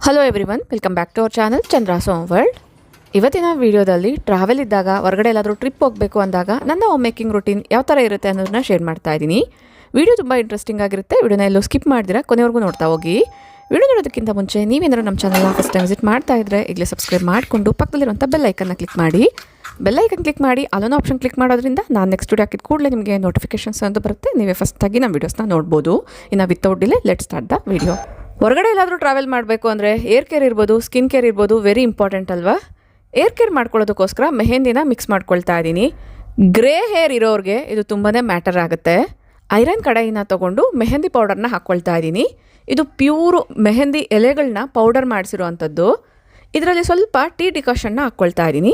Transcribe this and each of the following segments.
Hello everyone, welcome back to our channel Chandra's home world. ಇವತ್ತಿನ ವಿಡಿಯೋದಲ್ಲಿ travel ಇದ್ದಾಗ ಹೊರಗಡೆ ಎಲ್ಲಾದರೂ ಟ್ರಿಪ್ ಹೋಗಬೇಕು ಅಂದಾಗ ನನ್ನ ಹೋಮ್ ಮೇಕಿಂಗ್ ರೂಟೀನ್ ಯಾವ ಥರ ಇರುತ್ತೆ ಅನ್ನೋದನ್ನ ಶೇರ್ ಮಾಡ್ತಾ ಇದ್ದೀನಿ. ವಿಡಿಯೋ ತುಂಬ ಇಂಟ್ರೆಸ್ಟಿಂಗ್ ಆಗಿರುತ್ತೆ. ವಿಡಿಯೋನ ಎಲ್ಲೂ ಸ್ಕಿಪ್ ಮಾಡಿದಿರಾ ಕೊನೆವರೆಗೂ ನೋಡ್ತಾ ಹೋಗಿ. ವಿಡಿಯೋ ನೋಡೋದಕ್ಕಿಂತ ಮುಂಚೆ ನೀವೇನಾದ್ರು ನಮ್ಮ ಚಾನಲ್ನ ಫಸ್ಟ್ ಟೈಮ್ ವಿಸಿಟ್ ಮಾಡ್ತಾ ಇದ್ದರೆ ಈಗಲೇ ಸಬ್ಸ್ಕ್ರೈಬ್ ಮಾಡಿಕೊಂಡು ಪಕ್ಕದಲ್ಲಿರುವಂಥ ಬೆಲ್ ಐಕನ್ನ ಕ್ಲಿಕ್ ಮಾಡಿ. ಬೆಲ್ ಐಕನ್ ಕ್ಲಿಕ್ ಮಾಡಿ ಅಲ್ಲೊಂದು ಆಪ್ಷನ್ ಕ್ಲಿಕ್ ಮಾಡೋದ್ರಿಂದ ನಾನು ನೆಕ್ಸ್ಟ್ ವಿಡಿಯೋ ಹಾಕಿದ ಕೂಡಲೇ ನಿಮಗೆ ನೋಟಿಫಿಕೇಶನ್ಸ್ ಅಂತ ಬರುತ್ತೆ. ನೀವೇ ಫಸ್ಟಾಗಿ ನಮ್ಮ ವೀಡಿಯೋಸ್ನ ನೋಡ್ಬೋದು. ಇನ್ನು without delay let start the video. ಹೊರಗಡೆ ಎಲ್ಲಾದರೂ ಟ್ರಾವೆಲ್ ಮಾಡಬೇಕು ಅಂದರೆ ಏರ್ ಕೇರ್ ಇರ್ಬೋದು, ಸ್ಕಿನ್ ಕೇರ್ ಇರ್ಬೋದು, ವೆರಿ ಇಂಪಾರ್ಟೆಂಟ್ ಅಲ್ವಾ? ಏರ್ ಕೇರ್ ಮಾಡ್ಕೊಳ್ಳೋದಕ್ಕೋಸ್ಕರ ಮೆಹಂದಿನ ಮಿಕ್ಸ್ ಮಾಡ್ಕೊಳ್ತಾ ಇದ್ದೀನಿ. ಗ್ರೇ ಹೇರ್ ಇರೋರಿಗೆ ಇದು ತುಂಬಾ ಮ್ಯಾಟರ್ ಆಗುತ್ತೆ. ಐರನ್ ಕಡಾಯಿನ ತೊಗೊಂಡು ಮೆಹಂದಿ ಪೌಡರ್ನ ಹಾಕ್ಕೊಳ್ತಾ ಇದ್ದೀನಿ. ಇದು ಪ್ಯೂರು ಮೆಹಂದಿ ಎಲೆಗಳನ್ನ ಪೌಡರ್ ಮಾಡಿಸಿರೋ ಅಂಥದ್ದು. ಇದರಲ್ಲಿ ಸ್ವಲ್ಪ ಟೀ ಡಿಕಾಷನ್ನ ಹಾಕ್ಕೊಳ್ತಾ ಇದ್ದೀನಿ.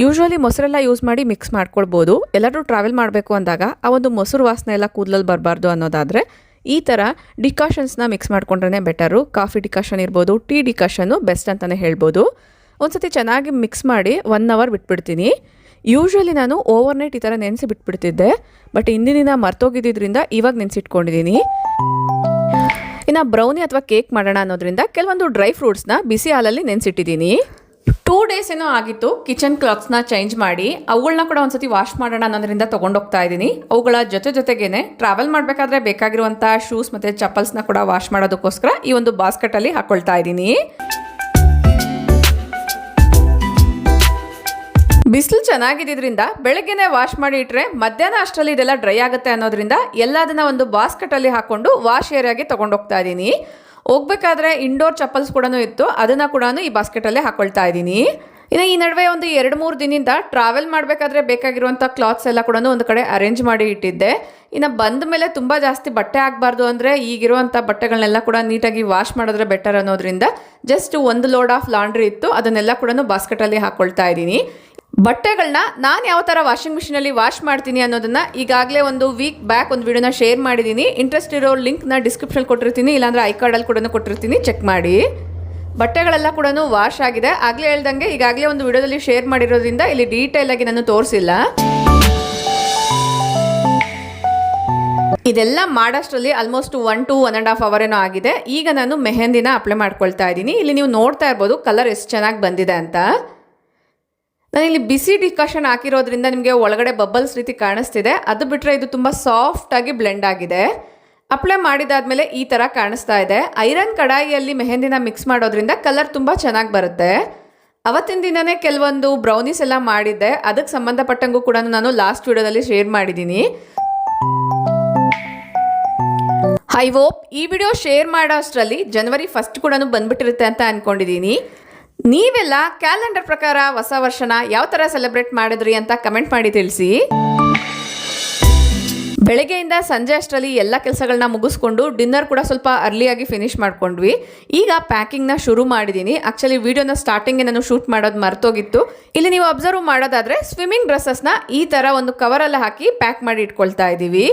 ಯೂಶ್ವಲಿ ಮೊಸರೆಲ್ಲ ಯೂಸ್ ಮಾಡಿ ಮಿಕ್ಸ್ ಮಾಡ್ಕೊಳ್ಬೋದು. ಎಲ್ಲರೂ ಟ್ರಾವೆಲ್ ಮಾಡಬೇಕು ಅಂದಾಗ ಆ ಒಂದು ಮೊಸರು ವಾಸನೆ ಎಲ್ಲ ಕೂದಲಲ್ಲಿ ಬರಬಾರ್ದು ಅನ್ನೋದಾದರೆ ಈ ಥರ ಡಿಕಾಷನ್ಸ್ನ ಮಿಕ್ಸ್ ಮಾಡ್ಕೊಂಡ್ರೆ ಬೆಟರು. ಕಾಫಿ ಡಿಕಾಷನ್ ಇರ್ಬೋದು, ಟೀ ಡಿಕಾಷನ್ನು ಬೆಸ್ಟ್ ಅಂತಲೇ ಹೇಳ್ಬೋದು. ಒಂದು ಸತಿ ಚೆನ್ನಾಗಿ ಮಿಕ್ಸ್ ಮಾಡಿ 1 ಅವರ್ ಬಿಟ್ಬಿಡ್ತೀನಿ. ಯೂಶ್ವಲಿ ನಾನು ಓವರ್ನೈಟ್ ಈ ಥರ ನೆನೆಸಿ ಬಿಟ್ಬಿಡ್ತಿದ್ದೆ, ಬಟ್ ಇಂದಿನ ದಿನ ಮರ್ತೋಗಿದ್ದರಿಂದ ಇವಾಗ ನೆನೆಸಿಟ್ಕೊಂಡಿದ್ದೀನಿ. ಇನ್ನು ಬ್ರೌನಿ ಅಥವಾ ಕೇಕ್ ಮಾಡೋಣ ಅನ್ನೋದ್ರಿಂದ ಕೆಲವೊಂದು ಡ್ರೈ ಫ್ರೂಟ್ಸ್ನ ಬಿಸಿ ಹಾಲಲ್ಲಿ ನೆನೆಸಿಟ್ಟಿದ್ದೀನಿ. 2 ಡೇಸ್ ಏನೋ ಆಗಿತ್ತು ಕಿಚನ್ ಕ್ಲಾತ್ಸ್ನ ಚೇಂಜ್ ಮಾಡಿ ಅವುಗಳನ್ನ ಕೂಡ ಒಂದ್ಸತಿ ವಾಶ್ ಮಾಡೋಣ ಅನ್ನೋದ್ರಿಂದ ತೊಗೊಂಡೋಗ್ತಾ ಇದ್ದೀನಿ. ಅವುಗಳ ಜೊತೆಗೇನೆ ಟ್ರಾವೆಲ್ ಮಾಡಬೇಕಾದ್ರೆ ಬೇಕಾಗಿರುವಂಥ ಶೂಸ್ ಮತ್ತು ಚಪ್ಪಲ್ಸ್ನ ಕೂಡ ವಾಶ್ ಮಾಡೋದಕ್ಕೋಸ್ಕರ ಈ ಒಂದು ಬಾಸ್ಕೆಟಲ್ಲಿ ಹಾಕ್ಕೊಳ್ತಾ ಇದ್ದೀನಿ. ಬಿಸಿಲು ಚೆನ್ನಾಗಿದ್ದರಿಂದ ಬೆಳಗ್ಗೆನೆ ವಾಶ್ ಮಾಡಿ ಇಟ್ಟರೆ ಮಧ್ಯಾಹ್ನ ಅಷ್ಟರಲ್ಲಿ ಇದೆಲ್ಲ ಡ್ರೈ ಆಗುತ್ತೆ ಅನ್ನೋದ್ರಿಂದ ಎಲ್ಲದನ್ನ ಒಂದು ಬಾಸ್ಕೆಟಲ್ಲಿ ಹಾಕ್ಕೊಂಡು ವಾಶ್ ಏರಿಯಾಗೆ ತೊಗೊಂಡೋಗ್ತಾ ಇದ್ದೀನಿ. ಹೋಗ್ಬೇಕಾದ್ರೆ ಇಂಡೋರ್ ಚಪ್ಪಲ್ಸ್ ಕೂಡ ಇತ್ತು, ಅದನ್ನು ಕೂಡ ಈ ಬಾಸ್ಕೆಟಲ್ಲೇ ಹಾಕ್ಕೊಳ್ತಾ ಇದ್ದೀನಿ. ಇನ್ನು ಈ ನಡುವೆ ಒಂದು 2-3 ದಿನದಿಂದ ಟ್ರಾವೆಲ್ ಮಾಡಬೇಕಾದ್ರೆ ಬೇಕಾಗಿರುವಂಥ ಕ್ಲಾತ್ಸ್ ಎಲ್ಲ ಕೂಡ ಒಂದು ಕಡೆ ಅರೇಂಜ್ ಮಾಡಿ ಇಟ್ಟಿದ್ದೆ. ಇನ್ನು ಬಂದ ಮೇಲೆ ತುಂಬ ಜಾಸ್ತಿ ಬಟ್ಟೆ ಆಗಬಾರ್ದು ಅಂದರೆ ಈಗಿರುವಂಥ ಬಟ್ಟೆಗಳನ್ನೆಲ್ಲ ಕೂಡ ನೀಟಾಗಿ ವಾಶ್ ಮಾಡಿದ್ರೆ ಬೆಟರ್ ಅನ್ನೋದ್ರಿಂದ ಜಸ್ಟ್ 1 ಲೋಡ್ ಆಫ್ ಲಾಂಡ್ರಿ ಇತ್ತು, ಅದನ್ನೆಲ್ಲ ಕೂಡ ಬಾಸ್ಕೆಟಲ್ಲಿ ಹಾಕ್ಕೊಳ್ತಾ ಇದ್ದೀನಿ. ಬಟ್ಟೆಗಳನ್ನ ನಾನು ಯಾವ ಥರ ವಾಷಿಂಗ್ ಮಿಷಿನಲ್ಲಿ ವಾಶ್ ಮಾಡ್ತೀನಿ ಅನ್ನೋದನ್ನು ಈಗಾಗಲೇ ಒಂದು ವೀಕ್ ಬ್ಯಾಕ್ ಒಂದು ವಿಡಿಯೋನ ಶೇರ್ ಮಾಡಿದ್ದೀನಿ. ಇಂಟ್ರೆಸ್ಟ್ ಇರೋ ಲಿಂಕ್ನ ಡಿಸ್ಕ್ರಿಪ್ಷನ್ ಕೊಟ್ಟಿರ್ತೀನಿ, ಇಲ್ಲಾಂದರೆ ಐ ಕಾರ್ಡಲ್ಲಿ ಕೂಡ ಕೊಟ್ಟಿರ್ತೀನಿ, ಚೆಕ್ ಮಾಡಿ. ಬಟ್ಟೆಗಳೆಲ್ಲ ಕೂಡ ವಾಶ್ ಆಗಿದೆ. ಆಗಲೇ ಹೇಳ್ದಂಗೆ ಈಗಾಗಲೇ ಒಂದು ವಿಡಿಯೋದಲ್ಲಿ ಶೇರ್ ಮಾಡಿರೋದ್ರಿಂದ ಇಲ್ಲಿ ಡೀಟೇಲ್ ಆಗಿ ನಾನು ತೋರಿಸಿಲ್ಲ. ಇದೆಲ್ಲ ಮಾಡೋಷ್ಟರಲ್ಲಿ ಆಲ್ಮೋಸ್ಟ್ 1 to 1.5 ಅವರ್ ಏನೋ ಆಗಿದೆ. ಈಗ ನಾನು ಮೆಹಂದಿನ ಅಪ್ಲೈ ಮಾಡ್ಕೊಳ್ತಾ ಇದ್ದೀನಿ. ಇಲ್ಲಿ ನೀವು ನೋಡ್ತಾ ಇರ್ಬೋದು ಕಲರ್ ಎಷ್ಟು ಚೆನ್ನಾಗಿ ಬಂದಿದೆ ಅಂತ. ನಾನಿಲ್ಲಿ ಬಿಸಿ ಡಿಕಾಷನ್ ಹಾಕಿರೋದ್ರಿಂದ ನಿಮಗೆ ಒಳಗಡೆ ಬಬಲ್ಸ್ ರೀತಿ ಕಾಣಿಸ್ತಿದೆ. ಅದು ಬಿಟ್ಟರೆ ಇದು ತುಂಬ ಸಾಫ್ಟಾಗಿ ಬ್ಲೆಂಡ್ ಆಗಿದೆ. ಅಪ್ಲೈ ಮಾಡಿದಾದ್ಮೇಲೆ ಈ ಥರ ಕಾಣಿಸ್ತಾ ಇದೆ. ಐರನ್ ಕಡಾಯಿಯಲ್ಲಿ ಮೆಹಂದಿನ ಮಿಕ್ಸ್ ಮಾಡೋದ್ರಿಂದ ಕಲರ್ ತುಂಬ ಚೆನ್ನಾಗಿ ಬರುತ್ತೆ. ಅವತ್ತಿನ ದಿನವೇ ಕೆಲವೊಂದು ಬ್ರೌನೀಸ್ ಎಲ್ಲ ಮಾಡಿದ್ದೆ, ಅದಕ್ಕೆ ಸಂಬಂಧಪಟ್ಟಂಗೂ ಕೂಡ ನಾನು ಲಾಸ್ಟ್ ವಿಡಿಯೋದಲ್ಲಿ ಶೇರ್ ಮಾಡಿದ್ದೀನಿ. ಐ ಹೋಪ್ ಈ ವಿಡಿಯೋ ಶೇರ್ ಮಾಡೋ ಅಷ್ಟರಲ್ಲಿ ಜನವರಿ 1 ಕೂಡ ಬಂದ್ಬಿಟ್ಟಿರುತ್ತೆ ಅಂತ ಅಂದ್ಕೊಂಡಿದ್ದೀನಿ. ನೀವೆಲ್ಲ ಕ್ಯಾಲೆಂಡರ್ ಪ್ರಕಾರ ಹೊಸ ವರ್ಷನ ಯಾವ ಥರ ಸೆಲೆಬ್ರೇಟ್ ಮಾಡಿದ್ರಿ ಅಂತ ಕಮೆಂಟ್ ಮಾಡಿ ತಿಳಿಸಿ. ಬೆಳಗ್ಗೆಯಿಂದ ಸಂಜೆ ಅಷ್ಟರಲ್ಲಿ ಎಲ್ಲ ಕೆಲಸಗಳನ್ನ ಮುಗಿಸ್ಕೊಂಡು ಡಿನ್ನರ್ ಕೂಡ ಸ್ವಲ್ಪ ಅರ್ಲಿಯಾಗಿ ಫಿನಿಶ್ ಮಾಡ್ಕೊಂಡ್ವಿ. ಈಗ ಪ್ಯಾಕಿಂಗ್ನ ಶುರು ಮಾಡಿದ್ದೀನಿ. ಆ್ಯಕ್ಚುಲಿ ವಿಡಿಯೋನ ಸ್ಟಾರ್ಟಿಂಗ್ಗೆ ನಾನು ಶೂಟ್ ಮಾಡೋದು ಮರ್ತೋಗಿತ್ತು. ಇಲ್ಲಿ ನೀವು ಅಬ್ಸರ್ವ್ ಮಾಡೋದಾದರೆ ಸ್ವಿಮ್ಮಿಂಗ್ ಡ್ರೆಸ್ಸಸ್ನ ಈ ಥರ ಒಂದು ಕವರಲ್ಲಿ ಹಾಕಿ ಪ್ಯಾಕ್ ಮಾಡಿ ಇಟ್ಕೊಳ್ತಾ ಇದ್ದೀವಿ.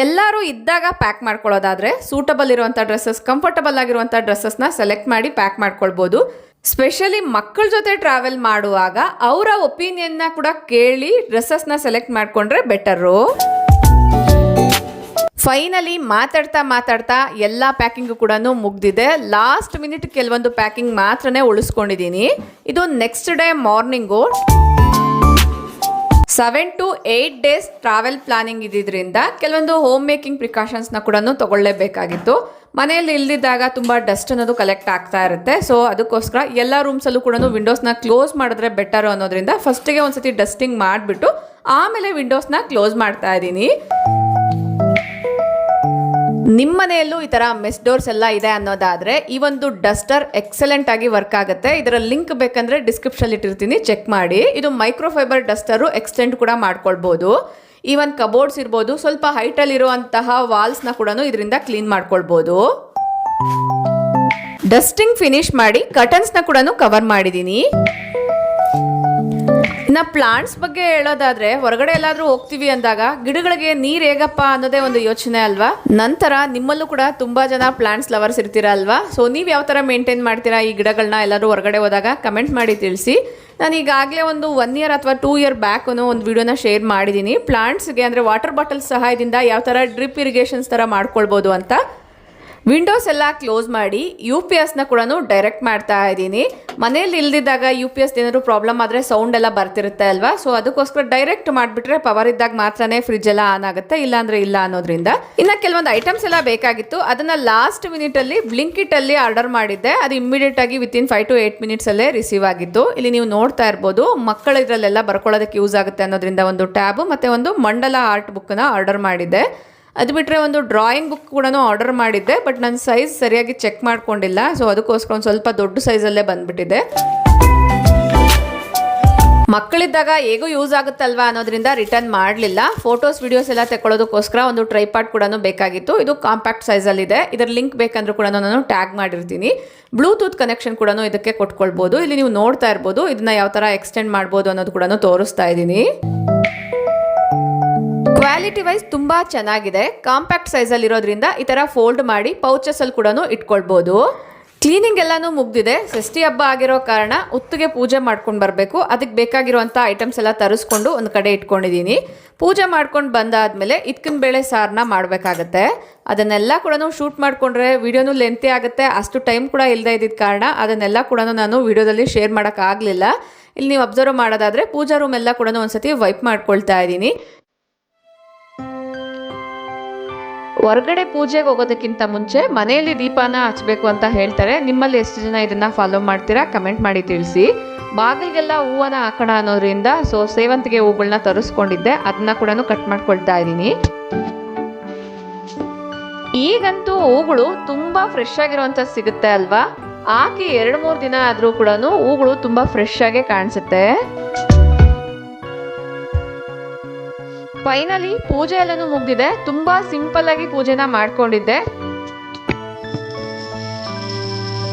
ಎಲ್ಲರೂ ಇದ್ದಾಗ ಪ್ಯಾಕ್ ಮಾಡ್ಕೊಳ್ಳೋದಾದರೆ ಸೂಟಬಲ್ ಇರುವಂಥ ಡ್ರೆಸ್ಸಸ್, ಕಂಫರ್ಟಬಲ್ ಆಗಿರುವಂಥ ಡ್ರೆಸ್ಸಸ್ನ ಸೆಲೆಕ್ಟ್ ಮಾಡಿ ಪ್ಯಾಕ್ ಮಾಡ್ಕೊಳ್ಬೋದು. ಸ್ಪೆಷಲಿ ಮಕ್ಕಳ ಜೊತೆ ಟ್ರಾವೆಲ್ ಮಾಡುವಾಗ ಅವರ ಒಪಿನಿಯನ್ನ ಕೂಡ ಕೇಳಿ ಡ್ರೆಸ್ಸಸ್ನ ಸೆಲೆಕ್ಟ್ ಮಾಡಿಕೊಂಡ್ರೆ ಬೆಟರು. ಫೈನಲಿ ಮಾತಾಡ್ತಾ ಎಲ್ಲ ಪ್ಯಾಕಿಂಗು ಕೂಡ ಮುಗ್ದಿದೆ. ಲಾಸ್ಟ್ ಮಿನಿಟ್ ಕೆಲವೊಂದು ಪ್ಯಾಕಿಂಗ್ ಮಾತ್ರನೇ ಉಳಿಸ್ಕೊಂಡಿದ್ದೀನಿ. ಇದು next day morning. 7 to 8 days travel planning ಇದ್ದಿದ್ದರಿಂದ ಕೆಲವೊಂದು ಹೋಮ್ ಮೇಕಿಂಗ್ ಪ್ರಿಕಾಷನ್ಸ್ನ ಕೂಡ ತಗೊಳ್ಳೇಬೇಕಾಗಿತ್ತು. ಮನೆಯಲ್ಲಿ ಇಲ್ದಿದ್ದಾಗ ತುಂಬ ಡಸ್ಟ್ ಅನ್ನೋದು ಕಲೆಕ್ಟ್ ಆಗ್ತಾ ಇರುತ್ತೆ. ಸೊ ಅದಕ್ಕೋಸ್ಕರ ಎಲ್ಲ ರೂಮ್ಸಲ್ಲೂ ಕೂಡ ವಿಂಡೋಸ್ನ ಕ್ಲೋಸ್ ಮಾಡಿದ್ರೆ ಬೆಟರು ಅನ್ನೋದ್ರಿಂದ ಫಸ್ಟಿಗೆ ಒಂದ್ಸತಿ ಡಸ್ಟಿಂಗ್ ಮಾಡಿಬಿಟ್ಟು ಆಮೇಲೆ ವಿಂಡೋಸ್ನ ಕ್ಲೋಸ್ ಮಾಡ್ತಾ ಇದ್ದೀನಿ. ನಿಮ್ಮ ಮನೆಯಲ್ಲೂ ಈ ಥರ ಮೆಸ್ ಡೋರ್ಸ್ ಎಲ್ಲ ಇದೆ ಅನ್ನೋದಾದರೆ ಈ ಒಂದು ಡಸ್ಟರ್ ಎಕ್ಸಲೆಂಟ್ ಆಗಿ ವರ್ಕ್ ಆಗುತ್ತೆ. ಇದರ ಲಿಂಕ್ ಬೇಕಂದರೆ ಡಿಸ್ಕ್ರಿಪ್ಷನ್ ಇಟ್ಟಿರ್ತೀನಿ, ಚೆಕ್ ಮಾಡಿ. ಇದು ಮೈಕ್ರೋಫೈಬರ್ ಡಸ್ಟರು ಎಕ್ಸ್ಟೆಂಡ್ ಕೂಡ ಮಾಡ್ಕೊಳ್ಬೋದು. ಈವನ್ ಕಬೋರ್ಡ್ಸ್ ಇರ್ಬೋದು, ಸ್ವಲ್ಪ ಹೈಟಲ್ಲಿ ಇರುವಂತಹ ವಾಲ್ಸ್ನ ಕೂಡ ಇದರಿಂದ ಕ್ಲೀನ್ ಮಾಡ್ಕೊಳ್ಬೋದು. ಡಸ್ಟಿಂಗ್ ಫಿನಿಶ್ ಮಾಡಿ ಕರ್ಟನ್ಸ್ನ ಕೂಡ ಕವರ್ ಮಾಡಿದ್ದೀನಿ. ಇನ್ನು ಪ್ಲಾಂಟ್ಸ್ ಬಗ್ಗೆ ಹೇಳೋದಾದ್ರೆ ಹೊರಗಡೆ ಎಲ್ಲಾದರೂ ಹೋಗ್ತೀವಿ ಅಂದಾಗ ಗಿಡಗಳಿಗೆ ನೀರು ಹೇಗಪ್ಪ ಅನ್ನೋದೇ ಒಂದು ಯೋಚನೆ ಅಲ್ವಾ. ನಂತರ ನಿಮ್ಮಲ್ಲೂ ಕೂಡ ತುಂಬ ಜನ ಪ್ಲಾಂಟ್ಸ್ ಲವರ್ಸ್ ಇರ್ತೀರಾ ಅಲ್ವಾ. ಸೊ ನೀವು ಯಾವ ಥರ ಮೇಂಟೈನ್ ಮಾಡ್ತೀರಾ ಈ ಗಿಡಗಳನ್ನ ಎಲ್ಲರೂ ಹೊರಗಡೆ ಹೋದಾಗ ಕಮೆಂಟ್ ಮಾಡಿ ತಿಳಿಸಿ. ನಾನು ಈಗಾಗಲೇ ಒಂದು 1 year ಅಥವಾ 2 year ಬ್ಯಾಕ್ ಒಂದು ವಿಡಿಯೋನ ಶೇರ್ ಮಾಡಿದ್ದೀನಿ. ಪ್ಲಾಂಟ್ಸ್ಗೆ ಅಂದರೆ ವಾಟರ್ ಬಾಟಲ್ ಸಹಾಯದಿಂದ ಯಾವ ಥರ ಡ್ರಿಪ್ ಇರಿಗೇಷನ್ಸ್ ಥರ ಮಾಡ್ಕೊಳ್ಬೋದು ಅಂತ. ವಿಂಡೋಸ್ ಎಲ್ಲ ಕ್ಲೋಸ್ ಮಾಡಿ UPSನ ಕೂಡ ಡೈರೆಕ್ಟ್ ಮಾಡ್ತಾ ಇದ್ದೀನಿ. ಮನೇಲಿ ಇಲ್ದಿದ್ದಾಗ UPS ಏನಾದ್ರು ಪ್ರಾಬ್ಲಮ್ ಆದರೆ ಸೌಂಡ್ ಎಲ್ಲ ಬರ್ತಿರುತ್ತೆ ಅಲ್ವಾ, ಸೊ ಅದಕ್ಕೋಸ್ಕರ ಡೈರೆಕ್ಟ್ ಮಾಡಿಬಿಟ್ರೆ ಪವರ್ ಇದ್ದಾಗ ಮಾತ್ರನೇ ಫ್ರಿಜ್ ಎಲ್ಲ ಆನ್ ಆಗುತ್ತೆ, ಇಲ್ಲಾಂದ್ರೆ ಇಲ್ಲ ಅನ್ನೋದ್ರಿಂದ. ಇನ್ನು ಕೆಲವೊಂದು ಐಟಮ್ಸ್ ಎಲ್ಲ ಬೇಕಾಗಿತ್ತು, ಅದನ್ನ ಲಾಸ್ಟ್ ಮಿನಿಟಲ್ಲಿ ಬ್ಲಿಂಕಿಟಲ್ಲಿ ಆರ್ಡರ್ ಮಾಡಿದ್ದೆ. ಅದು ಇಮಿಡಿಯೇಟ್ ಆಗಿ ವಿತಿನ್ 5 to 8 minutes ಅಲ್ಲೇ ರಿಸೀವ್ ಆಗಿತ್ತು. ಇಲ್ಲಿ ನೀವು ನೋಡ್ತಾ ಇರ್ಬೋದು, ಮಕ್ಕಳು ಇದರಲ್ಲೆಲ್ಲ ಬರ್ಕೊಳ್ಳೋದಕ್ಕೆ ಯೂಸ್ ಆಗುತ್ತೆ ಅನ್ನೋದ್ರಿಂದ ಒಂದು ಟ್ಯಾಬ್ ಮತ್ತೆ ಒಂದು ಮಂಡಲ ಆರ್ಟ್ ಬುಕ್ನ ಆರ್ಡರ್ ಮಾಡಿದ್ದೆ. ಅದು ಬಿಟ್ಟರೆ ಒಂದು ಡ್ರಾಯಿಂಗ್ ಬುಕ್ ಕೂಡ ಆರ್ಡರ್ ಮಾಡಿದ್ದೆ, ಬಟ್ ನನ್ನ ಸೈಜ್ ಸರಿಯಾಗಿ ಚೆಕ್ ಮಾಡ್ಕೊಂಡಿಲ್ಲ, ಸೊ ಅದಕ್ಕೋಸ್ಕರ ಒಂದು ಸ್ವಲ್ಪ ದೊಡ್ಡ ಸೈಜಲ್ಲೇ ಬಂದ್ಬಿಟ್ಟಿದೆ. ಮಕ್ಕಳಿದ್ದಾಗ ಹೇಗೂ ಯೂಸ್ ಆಗುತ್ತಲ್ವಾ ಅನ್ನೋದ್ರಿಂದ ರಿಟರ್ನ್ ಮಾಡಲಿಲ್ಲ. ಫೋಟೋಸ್ ವಿಡಿಯೋಸ್ ಎಲ್ಲ ತಗೊಳ್ಳೋದಕ್ಕೋಸ್ಕರ ಒಂದು ಟ್ರೈಪಾಡ್ ಕೂಡ ಬೇಕಾಗಿತ್ತು. ಇದು ಕಾಂಪ್ಯಾಕ್ಟ್ ಸೈಜಲ್ಲಿದೆ. ಇದರ ಲಿಂಕ್ ಬೇಕಂದ್ರೂ ಕೂಡ ನಾನು ಟ್ಯಾಗ್ ಮಾಡಿರ್ತೀನಿ. ಬ್ಲೂಟೂತ್ ಕನೆಕ್ಷನ್ ಕೂಡ ಇದಕ್ಕೆ ಕೊಟ್ಕೊಳ್ಬೋದು. ಇಲ್ಲಿ ನೀವು ನೋಡ್ತಾ ಇರ್ಬೋದು, ಇದನ್ನ ಯಾವ ಥರ ಎಕ್ಸ್ಟೆಂಡ್ ಮಾಡ್ಬೋದು ಅನ್ನೋದು ಕೂಡ ತೋರಿಸ್ತಾ ಇದ್ದೀನಿ. ಕ್ವಾಲಿಟಿ ವೈಸ್ ತುಂಬಾ ಚೆನ್ನಾಗಿದೆ. ಕಾಂಪ್ಯಾಕ್ಟ್ ಸೈಜಲ್ಲಿ ಇರೋದ್ರಿಂದ ಈ ಥರ ಫೋಲ್ಡ್ ಮಾಡಿ ಪೌಚಸ್ ಅಲ್ಲಿ ಕೂಡ ಇಟ್ಕೊಳ್ಬೋದು. ಕ್ಲೀನಿಂಗ್ ಎಲ್ಲಾನು ಮುಗ್ದಿದೆ. ಷಷ್ಠಿ ಹಬ್ಬ ಆಗಿರೋ ಕಾರಣ ಉತ್ತಿಗೆ ಪೂಜೆ ಮಾಡ್ಕೊಂಡು ಬರಬೇಕು. ಅದಕ್ಕೆ ಬೇಕಾಗಿರುವಂಥ ಐಟಮ್ಸ್ ಎಲ್ಲ ತರಿಸ್ಕೊಂಡು ಒಂದು ಕಡೆ ಇಟ್ಕೊಂಡಿದ್ದೀನಿ. ಪೂಜೆ ಮಾಡ್ಕೊಂಡು ಬಂದಾದ್ಮೇಲೆ ಇದ್ಕಿನ ಬೇಳೆ ಸಾರನ್ನ ಮಾಡಬೇಕಾಗತ್ತೆ. ಅದನ್ನೆಲ್ಲ ಕೂಡ ಶೂಟ್ ಮಾಡ್ಕೊಂಡ್ರೆ ವಿಡಿಯೋನು ಲೆಂತಿ ಆಗುತ್ತೆ. ಅಷ್ಟು ಟೈಮ್ ಕೂಡ ಇಲ್ಲದೆ ಇದ್ದಿದ್ದ ಕಾರಣ ಅದನ್ನೆಲ್ಲ ಕೂಡ ನಾನು ವಿಡಿಯೋದಲ್ಲಿ ಶೇರ್ ಮಾಡೋಕ್ಕಾಗಲಿಲ್ಲ. ಇಲ್ಲಿ ನೀವು ಅಬ್ಸರ್ವ್ ಮಾಡೋದಾದರೆ ಪೂಜಾ ರೂಮ್ ಎಲ್ಲ ಕೂಡ ಒಂದ್ಸತಿ ವೈಪ್ ಮಾಡ್ಕೊಳ್ತಾ ಇದ್ದೀನಿ. ಹೊರಗಡೆ ಪೂಜೆಗೆ ಹೋಗೋದಕ್ಕಿಂತ ಮುಂಚೆ ಮನೆಯಲ್ಲಿ ದೀಪನ ಹಚ್ಚಬೇಕು ಅಂತ ಹೇಳ್ತಾರೆ. ನಿಮ್ಮಲ್ಲಿ ಎಷ್ಟು ಜನ ಇದನ್ನ ಫಾಲೋ ಮಾಡ್ತೀರಾ ಕಮೆಂಟ್ ಮಾಡಿ ತಿಳಿಸಿ. ಬಾಗಿಲಿಗೆಲ್ಲ ಹೂವನ್ನ ಹಾಕೋಣ ಅನ್ನೋದ್ರಿಂದ ಸೊ ಸೇವಂತಿಗೆ ಹೂಗಳನ್ನ ತರಿಸ್ಕೊಂಡಿದ್ದೆ, ಅದನ್ನ ಕೂಡ ಕಟ್ ಮಾಡ್ಕೊಳ್ತಾ ಇದ್ದೀನಿ. ಈಗಂತೂ ಹೂಗಳು ತುಂಬಾ ಫ್ರೆಶ್ ಆಗಿರುವಂತ ಸಿಗುತ್ತೆ ಅಲ್ವಾ, ಹಾಕಿ 2-3 ದಿನ ಆದ್ರೂ ಕೂಡ ಹೂಗಳು ತುಂಬಾ ಫ್ರೆಶ್ ಆಗಿ ಕಾಣಿಸುತ್ತೆ. ಫೈನಲಿ ಪೂಜೆ ಎಲ್ಲನೂ ಮುಗ್ದಿದೆ. ತುಂಬಾ ಸಿಂಪಲ್ ಆಗಿ ಪೂಜೆನ ಮಾಡ್ಕೊಂಡಿದ್ದೆ.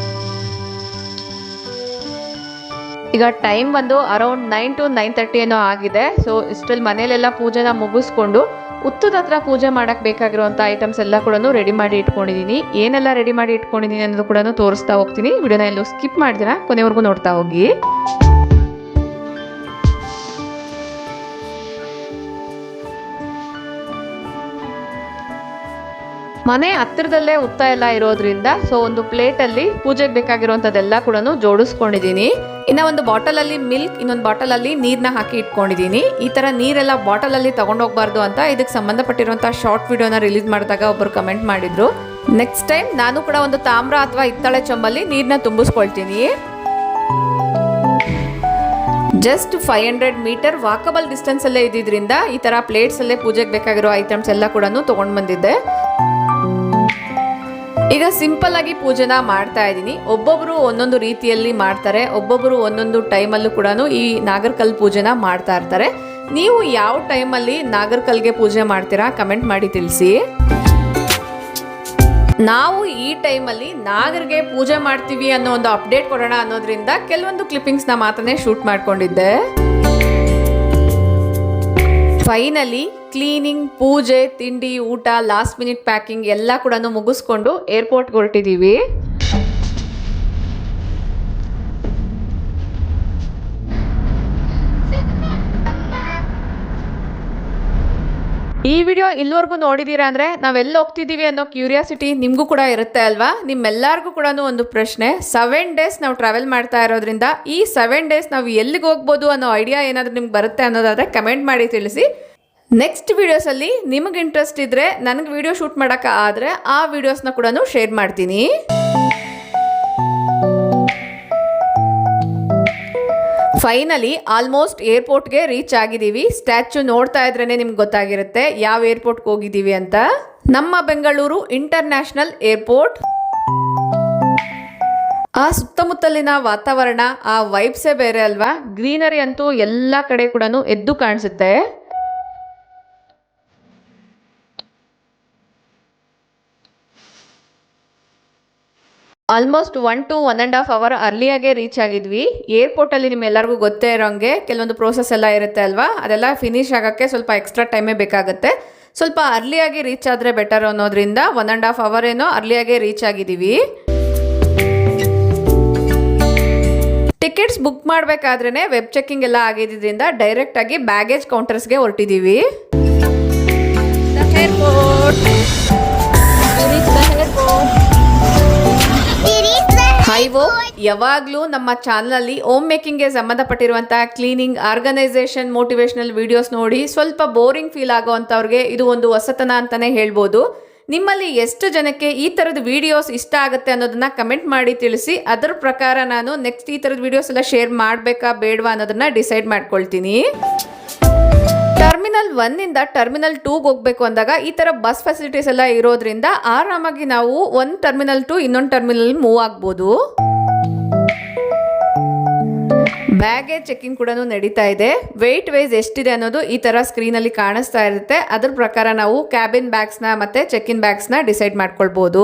ಈಗ ಟೈಮ್ ಬಂದು ಅರೌಂಡ್ 9 to 9:30 ಏನೋ ಆಗಿದೆ. ಸೊ ಇಷ್ಟರಲ್ಲಿ ಮನೇಲೆಲ್ಲ ಪೂಜೆನ ಮುಗಿಸ್ಕೊಂಡು ಉತ್ತದ ಹತ್ರ ಪೂಜೆ ಮಾಡಕ್ ಬೇಕಾಗಿರುವಂತ ಐಟಮ್ಸ್ ಎಲ್ಲ ಕೂಡ ರೆಡಿ ಮಾಡಿ ಇಟ್ಕೊಂಡಿದ್ದೀನಿ. ಏನೆಲ್ಲ ರೆಡಿ ಮಾಡಿ ಇಟ್ಕೊಂಡಿದ್ದೀನಿ ಅನ್ನೋದು ಕೂಡ ತೋರಿಸ್ತಾ ಹೋಗ್ತೀನಿ. ವಿಡಿಯೋನ ಎಲ್ಲೂ ಸ್ಕಿಪ್ ಮಾಡ್ದಿರಾ ಕೊನೆವರೆಗೂ ನೋಡ್ತಾ ಹೋಗಿ. ಮನೆ ಹತ್ತಿರದಲ್ಲೇ ಉತ್ತ ಎಲ್ಲ ಇರೋದ್ರಿಂದ ಸೊ ಒಂದು ಪ್ಲೇಟಲ್ಲಿ ಪೂಜೆಗೆ ಬೇಕಾಗಿರುವಂಥದ್ದೆಲ್ಲ ಕೂಡ ಜೋಡಿಸ್ಕೊಂಡಿದ್ದೀನಿ. ಇನ್ನು ಒಂದು ಬಾಟಲಲ್ಲಿ ಮಿಲ್ಕ್, ಇನ್ನೊಂದು ಬಾಟಲಲ್ಲಿ ನೀರನ್ನ ಹಾಕಿ ಇಟ್ಕೊಂಡಿದ್ದೀನಿ. ಈ ಥರ ನೀರೆಲ್ಲ ಬಾಟಲಲ್ಲಿ ತಗೊಂಡೋಗ್ಬಾರ್ದು ಅಂತ ಇದಕ್ಕೆ ಸಂಬಂಧಪಟ್ಟಿರುವಂಥ ಶಾರ್ಟ್ ವಿಡಿಯೋನ ರಿಲೀಸ್ ಮಾಡಿದಾಗ ಒಬ್ಬರು ಕಮೆಂಟ್ ಮಾಡಿದ್ರು. ನೆಕ್ಸ್ಟ್ ಟೈಮ್ ನಾನು ಕೂಡ ಒಂದು ತಾಮ್ರ ಅಥವಾ ಹಿತ್ತಾಳೆ ಚೊಂಬಲ್ಲಿ ನೀರನ್ನ ತುಂಬಿಸ್ಕೊಳ್ತೀನಿ. ಜಸ್ಟ್ 500 ಮೀಟರ್ ವಾಕಬಲ್ ಡಿಸ್ಟೆನ್ಸ್ ಅಲ್ಲೇ ಇದ್ದಿದ್ರಿಂದ ಈ ಥರ ಪ್ಲೇಟ್ಸ್ ಅಲ್ಲೇ ಪೂಜೆಗೆ ಬೇಕಾಗಿರೋ ಐಟಮ್ಸ್ ಎಲ್ಲ ಕೂಡ ತೊಗೊಂಡು ಬಂದಿದ್ದೆ. ಈಗ ಸಿಂಪಲ್ ಆಗಿ ಪೂಜೆನ ಮಾಡ್ತಾ ಇದ್ದೀನಿ. ಒಬ್ಬೊಬ್ರು ಒಂದೊಂದು ರೀತಿಯಲ್ಲಿ ಮಾಡ್ತಾರೆ, ಒಬ್ಬೊಬ್ರು ಒಂದೊಂದು ಟೈಮಲ್ಲೂ ಕೂಡ ಈ ನಾಗರಕಲ್ ಪೂಜೆನ ಮಾಡ್ತಾ ಇರ್ತಾರೆ. ನೀವು ಯಾವ ಟೈಮಲ್ಲಿ ನಾಗರಕಲ್ಗೆ ಪೂಜೆ ಮಾಡ್ತೀರಾ ಕಮೆಂಟ್ ಮಾಡಿ ತಿಳಿಸಿ. ನಾವು ಈ ಟೈಮಲ್ಲಿ ನಾಗರಿಗೆ ಪೂಜೆ ಮಾಡ್ತೀವಿ ಅನ್ನೋ ಒಂದು ಅಪ್ಡೇಟ್ ಕೊಡೋಣ ಅನ್ನೋದ್ರಿಂದ ಕೆಲವೊಂದು ಕ್ಲಿಪ್ಪಿಂಗ್ಸ್ನ ಮಾತ್ರನೇ ಶೂಟ್ ಮಾಡ್ಕೊಂಡಿದ್ದೆ. ಫೈನಲಿ ಕ್ಲೀನಿಂಗ್, ಪೂಜೆ, ತಿಂಡಿ, ಊಟ, ಲಾಸ್ಟ್ ಮಿನಿಟ್ ಪ್ಯಾಕಿಂಗ್ ಎಲ್ಲ ಕೂಡ ಮುಗಿಸ್ಕೊಂಡು ಏರ್ಪೋರ್ಟ್ಗೆ ಹೊರಟಿದ್ದೀವಿ. ಈ ವಿಡಿಯೋ ಇಲ್ಲಿವರೆಗೂ ನೋಡಿದೀರಾ ಅಂದ್ರೆ ನಾವೆಲ್ಲ ಹೋಗ್ತಿದ್ದೀವಿ ಅನ್ನೋ ಕ್ಯೂರಿಯಾಸಿಟಿ ನಿಮಗೂ ಕೂಡ ಇರುತ್ತೆ ಅಲ್ವಾ. ನಿಮ್ಮೆಲ್ಲರಿಗೂ ಕೂಡ ಒಂದು ಪ್ರಶ್ನೆ, 7 days ನಾವು ಟ್ರಾವೆಲ್ ಮಾಡ್ತಾ ಇರೋದ್ರಿಂದ ಈ 7 days ನಾವು ಎಲ್ಲಿಗೆ ಹೋಗ್ಬೋದು ಅನ್ನೋ ಐಡಿಯಾ ಏನಾದರೂ ನಿಮ್ಗೆ ಬರುತ್ತೆ ಅನ್ನೋದಾದ್ರೆ ಕಮೆಂಟ್ ಮಾಡಿ ತಿಳಿಸಿ. ನೆಕ್ಸ್ಟ್ ವಿಡಿಯೋಸಲ್ಲಿ ನಿಮಗೆ ಇಂಟ್ರೆಸ್ಟ್ ಇದ್ದರೆ ನನಗೆ ವಿಡಿಯೋ ಶೂಟ್ ಮಾಡೋಕ್ಕೆ ಆದರೆ ಆ ವಿಡಿಯೋಸ್ನ ಕೂಡ ಶೇರ್ ಮಾಡ್ತೀನಿ. ಫೈನಲಿ ಆಲ್ಮೋಸ್ಟ್ ಏರ್ಪೋರ್ಟ್ಗೆ ರೀಚ್ ಆಗಿದ್ದೀವಿ. ಸ್ಟ್ಯಾಚ್ಯೂ ನೋಡ್ತಾ ಇದ್ರೇ ನಿಮ್ಗೆ ಗೊತ್ತಾಗಿರುತ್ತೆ ಯಾವ ಏರ್ಪೋರ್ಟ್ಗೆ ಹೋಗಿದ್ದೀವಿ ಅಂತ. ನಮ್ಮ ಬೆಂಗಳೂರು ಇಂಟರ್ನ್ಯಾಷನಲ್ ಏರ್ಪೋರ್ಟ್. ಆ ಸುತ್ತಮುತ್ತಲಿನ ವಾತಾವರಣ, ಆ ವೈಬ್ಸೇ ಬೇರೆ ಅಲ್ವಾ. ಗ್ರೀನರಿ ಅಂತೂ ಎಲ್ಲ ಕಡೆ ಕೂಡ ಎದ್ದು ಕಾಣಿಸುತ್ತೆ. ಆಲ್ಮೋಸ್ಟ್ 1 to 1.5 hour ಅರ್ಲಿಯಾಗೆ ರೀಚ್ ಆಗಿದ್ವಿ. ಏರ್ಪೋರ್ಟಲ್ಲಿ ನಿಮ್ಮೆಲ್ಲರಿಗೂ ಗೊತ್ತೇ ಇರೋಂಗೆ ಕೆಲವೊಂದು ಪ್ರೋಸೆಸ್ ಎಲ್ಲ ಇರುತ್ತೆ ಅಲ್ವಾ, ಅದೆಲ್ಲ ಫಿನಿಶ್ ಆಗೋಕ್ಕೆ ಸ್ವಲ್ಪ ಎಕ್ಸ್ಟ್ರಾ ಟೈಮೇ ಬೇಕಾಗುತ್ತೆ. ಸ್ವಲ್ಪ ಅರ್ಲಿಯಾಗಿ ರೀಚ್ ಆದರೆ ಬೆಟರ್ ಅನ್ನೋದ್ರಿಂದ 1.5 hour ಏನೋ ಅರ್ಲಿಯಾಗೆ ರೀಚ್ ಆಗಿದ್ದೀವಿ. ಟಿಕೆಟ್ಸ್ ಬುಕ್ ಮಾಡಬೇಕಾದ್ರೇ ವೆಬ್ ಚೆಕಿಂಗ್ ಎಲ್ಲ ಆಗಿದ್ದರಿಂದ ಡೈರೆಕ್ಟಾಗಿ ಬ್ಯಾಗೇಜ್ ಕೌಂಟರ್ಸ್ಗೆ ಹೊರಟಿದ್ದೀವಿ. ಏರ್ಪೋರ್ಟ್ ಯಾವಾಗಲೂ ನಮ್ಮ ಚಾನಲಲ್ಲಿ ಹೋಮ್ ಮೇಕಿಂಗ್ಗೆ ಸಂಬಂಧಪಟ್ಟಿರುವಂಥ ಕ್ಲೀನಿಂಗ್, ಆರ್ಗನೈಸೇಷನ್, ಮೋಟಿವೇಶ್ನಲ್ ವೀಡಿಯೋಸ್ ನೋಡಿ ಸ್ವಲ್ಪ ಬೋರಿಂಗ್ ಫೀಲ್ ಆಗೋವಂಥವ್ರಿಗೆ ಇದು ಒಂದು ಹೊಸತನ ಅಂತಲೇ ಹೇಳ್ಬೋದು. ನಿಮ್ಮಲ್ಲಿ ಎಷ್ಟು ಜನಕ್ಕೆ ಈ ಥರದ ವೀಡಿಯೋಸ್ ಇಷ್ಟ ಆಗುತ್ತೆ ಅನ್ನೋದನ್ನ ಕಮೆಂಟ್ ಮಾಡಿ ತಿಳಿಸಿ. ಅದರ ಪ್ರಕಾರ ನಾನು ನೆಕ್ಸ್ಟ್ ಈ ಥರದ ವೀಡಿಯೋಸ್ ಎಲ್ಲ ಶೇರ್ ಮಾಡಬೇಕಾ ಬೇಡವಾ ಅನ್ನೋದನ್ನ ಡಿಸೈಡ್ ಮಾಡ್ಕೊಳ್ತೀನಿ. ಟರ್ಮಿನಲ್ 1 ಟರ್ಮಿನಲ್ 2ಗೆ ಹೋಗಬೇಕು ಅಂದಾಗ ಈ ಥರ ಬಸ್ ಫೆಸಿಲಿಟೀಸ್ ಎಲ್ಲ ಇರೋದ್ರಿಂದ ಆರಾಮಾಗಿ ನಾವು ಒಂದು ಟರ್ಮಿನಲ್ ಟು ಇನ್ನೊಂದು ಟರ್ಮಿನಲ್ ಮೂವ್ ಆಗ್ಬೋದು. ಬ್ಯಾಗೇಜ್ ಚೆಕಿಂಗ್ ಕೂಡ ನಡೀತಾ ಇದೆ. ವೆಯ್ಟ್ ವೈಸ್ ಎಷ್ಟಿದೆ ಅನ್ನೋದು ಈ ಥರ ಸ್ಕ್ರೀನಲ್ಲಿ ಕಾಣಿಸ್ತಾ ಇರುತ್ತೆ. ಅದ್ರ ಪ್ರಕಾರ ನಾವು ಕ್ಯಾಬಿನ್ ಬ್ಯಾಗ್ಸ್ನ ಮತ್ತು ಚೆಕ್-ಇನ್ ಬ್ಯಾಗ್ಸ್ನ ಡಿಸೈಡ್ ಮಾಡ್ಕೊಳ್ಬೋದು.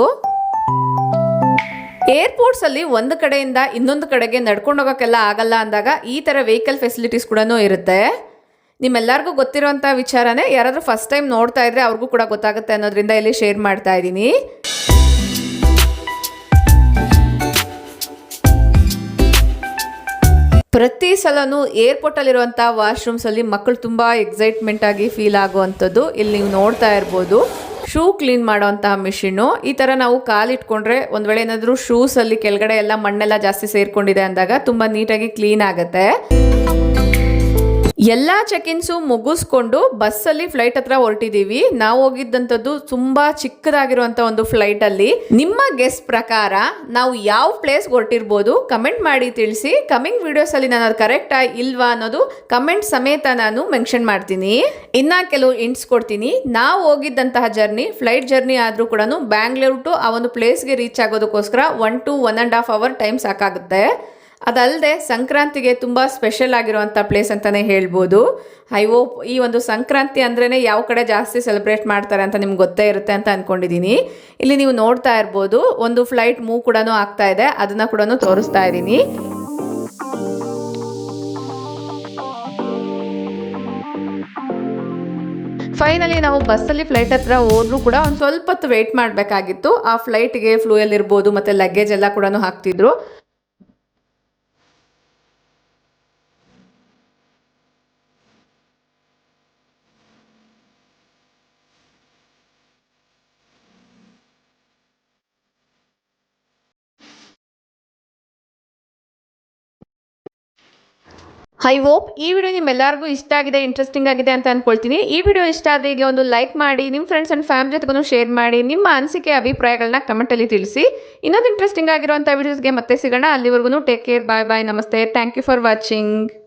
ಏರ್ಪೋರ್ಟ್ಸಲ್ಲಿ ಒಂದು ಕಡೆಯಿಂದ ಇನ್ನೊಂದು ಕಡೆಗೆ ನಡ್ಕೊಂಡು ಹೋಗೋಕ್ಕೆಲ್ಲ ಆಗಲ್ಲ ಅಂದಾಗ ಈ ಥರ ವೆಹಿಕಲ್ ಫೆಸಿಲಿಟೀಸ್ ಕೂಡ ಇರುತ್ತೆ. ನಿಮ್ಮೆಲ್ಲರಿಗೂ ಗೊತ್ತಿರೋಂಥ ವಿಚಾರನೇ, ಯಾರಾದರೂ ಫಸ್ಟ್ ಟೈಮ್ ನೋಡ್ತಾ ಇದ್ರೆ ಅವ್ರಿಗೂ ಕೂಡ ಗೊತ್ತಾಗುತ್ತೆ ಅನ್ನೋದ್ರಿಂದ ಇಲ್ಲಿ ಶೇರ್ ಮಾಡ್ತಾ ಇದ್ದೀನಿ. ಪ್ರತಿ ಸಲನೂ ಏರ್ಪೋರ್ಟಲ್ಲಿರುವಂಥ ವಾಶ್ರೂಮ್ಸಲ್ಲಿ ಮಕ್ಕಳು ತುಂಬ ಎಕ್ಸೈಟ್ಮೆಂಟ್ ಆಗಿ ಫೀಲ್ ಆಗುವಂಥದ್ದು ಇಲ್ಲಿ ನೀವು ನೋಡ್ತಾ ಇರ್ಬೋದು. ಶೂ ಕ್ಲೀನ್ ಮಾಡೋವಂತಹ ಮಿಷಿನ್ನು. ಈ ಥರ ನಾವು ಕಾಲಿಟ್ಕೊಂಡ್ರೆ ಒಂದು ವೇಳೆ ಏನಾದರೂ ಶೂಸಲ್ಲಿ ಕೆಳಗಡೆ ಎಲ್ಲ ಮಣ್ಣೆಲ್ಲ ಜಾಸ್ತಿ ಸೇರ್ಕೊಂಡಿದೆ ಅಂದಾಗ ತುಂಬ ನೀಟಾಗಿ ಕ್ಲೀನ್ ಆಗುತ್ತೆ. ಎಲ್ಲ ಚೆಕ್-ಇನ್ಸು ಮುಗಿಸ್ಕೊಂಡು ಬಸ್ಸಲ್ಲಿ ಫ್ಲೈಟ್ ಹತ್ರ ಹೊರಟಿದ್ದೀವಿ. ನಾವು ಹೋಗಿದ್ದಂಥದ್ದು ತುಂಬ ಚಿಕ್ಕದಾಗಿರುವಂಥ ಒಂದು ಫ್ಲೈಟಲ್ಲಿ. ನಿಮ್ಮ ಗೆಸ್ ಪ್ರಕಾರ ನಾವು ಯಾವ ಪ್ಲೇಸ್ಗೆ ಹೊರಟಿರ್ಬೋದು ಕಮೆಂಟ್ ಮಾಡಿ ತಿಳಿಸಿ. ಕಮಿಂಗ್ ವಿಡಿಯೋಸಲ್ಲಿ ನಾನು ಅದು ಕರೆಕ್ಟಾ ಇಲ್ವಾ ಅನ್ನೋದು ಕಮೆಂಟ್ ಸಮೇತ ನಾನು ಮೆನ್ಷನ್ ಮಾಡ್ತೀನಿ. ಇನ್ನು ಕೆಲವು ಇಂಟ್ಸ್ ಕೊಡ್ತೀನಿ. ನಾವು ಹೋಗಿದ್ದಂತಹ ಜರ್ನಿ ಫ್ಲೈಟ್ ಜರ್ನಿ ಆದರೂ ಕೂಡ ಬ್ಯಾಂಗ್ಳೂರ್ ಟು ಆ ಒಂದು ಪ್ಲೇಸ್ಗೆ ರೀಚ್ ಆಗೋದಕ್ಕೋಸ್ಕರ 1 to 1.5 hour ಟೈಮ್ ಸಾಕಾಗುತ್ತೆ. ಅದಲ್ಲದೆ ಸಂಕ್ರಾಂತಿಗೆ ತುಂಬ ಸ್ಪೆಷಲ್ ಆಗಿರುವಂಥ ಪ್ಲೇಸ್ ಅಂತಲೇ ಹೇಳ್ಬೋದು. ಐ ಹೋಪ್ ಈ ಒಂದು ಸಂಕ್ರಾಂತಿ ಅಂದ್ರೇ ಯಾವ ಕಡೆ ಜಾಸ್ತಿ ಸೆಲೆಬ್ರೇಟ್ ಮಾಡ್ತಾರೆ ಅಂತ ನಿಮ್ಗೆ ಗೊತ್ತೇ ಇರುತ್ತೆ ಅಂತ ಅಂದ್ಕೊಂಡಿದ್ದೀನಿ. ಇಲ್ಲಿ ನೀವು ನೋಡ್ತಾ ಇರ್ಬೋದು ಒಂದು ಫ್ಲೈಟ್ ಮೂವ್ ಕೂಡ ಆಗ್ತಾ ಇದೆ, ಅದನ್ನು ಕೂಡ ತೋರಿಸ್ತಾ ಇದ್ದೀನಿ. ಫೈನಲಿ ನಾವು ಬಸ್ಸಲ್ಲಿ ಫ್ಲೈಟ್ ಹತ್ರ ಹೋದ್ರೂ ಕೂಡ ಒಂದು ಸ್ವಲ್ಪ ಹೊತ್ತು ವೆಯ್ಟ್ ಮಾಡಬೇಕಾಗಿತ್ತು. ಆ ಫ್ಲೈಟ್ಗೆ ಫ್ಲೂಯಲ್ ಇರ್ಬೋದು ಮತ್ತು ಲಗೇಜ್ ಎಲ್ಲ ಕೂಡ ಹಾಕ್ತಿದ್ರು. ಐ ಹೋಪ್ ಈ ವಿಡಿಯೋ ನಿಮ್ಮೆಲ್ಲರಿಗೂ ಇಷ್ಟ ಆಗಿದೆ, ಇಂಟ್ರೆಸ್ಟಿಂಗ್ ಆಗಿದೆ ಅಂತ ಅಂದ್ಕೊಳ್ತೀನಿ. ಈ ವಿಡಿಯೋ ಇಷ್ಟ ಆದರೆ ಈಗ ಒಂದು ಲೈಕ್ ಮಾಡಿ, ನಿಮ್ಮ ಫ್ರೆಂಡ್ಸ್ ಆ್ಯಂಡ್ ಫ್ಯಾಮಿಲಿ ಜೊತೆಗೂ ಶೇರ್ ಮಾಡಿ. ನಿಮ್ಮ ಅನಿಸಿಕೆ ಅಭಿಪ್ರಾಯಗಳನ್ನ ಕಮೆಂಟಲ್ಲಿ ತಿಳಿಸಿ. ಇನ್ನೊಂದು ಇಂಟ್ರೆಸ್ಟಿಂಗ್ ಆಗಿರುವಂಥ ವಿಡಿಯೋಸ್ಗೆ ಮತ್ತೆ ಸಿಗೋಣ. ಅಲ್ಲಿವರೆಗೂ ಟೇಕ್ ಕೇರ್, ಬಾಯ್ ಬಾಯ್, ನಮಸ್ತೆ, ಥ್ಯಾಂಕ್ ಯು ಫಾರ್ ವಾಚಿಂಗ್.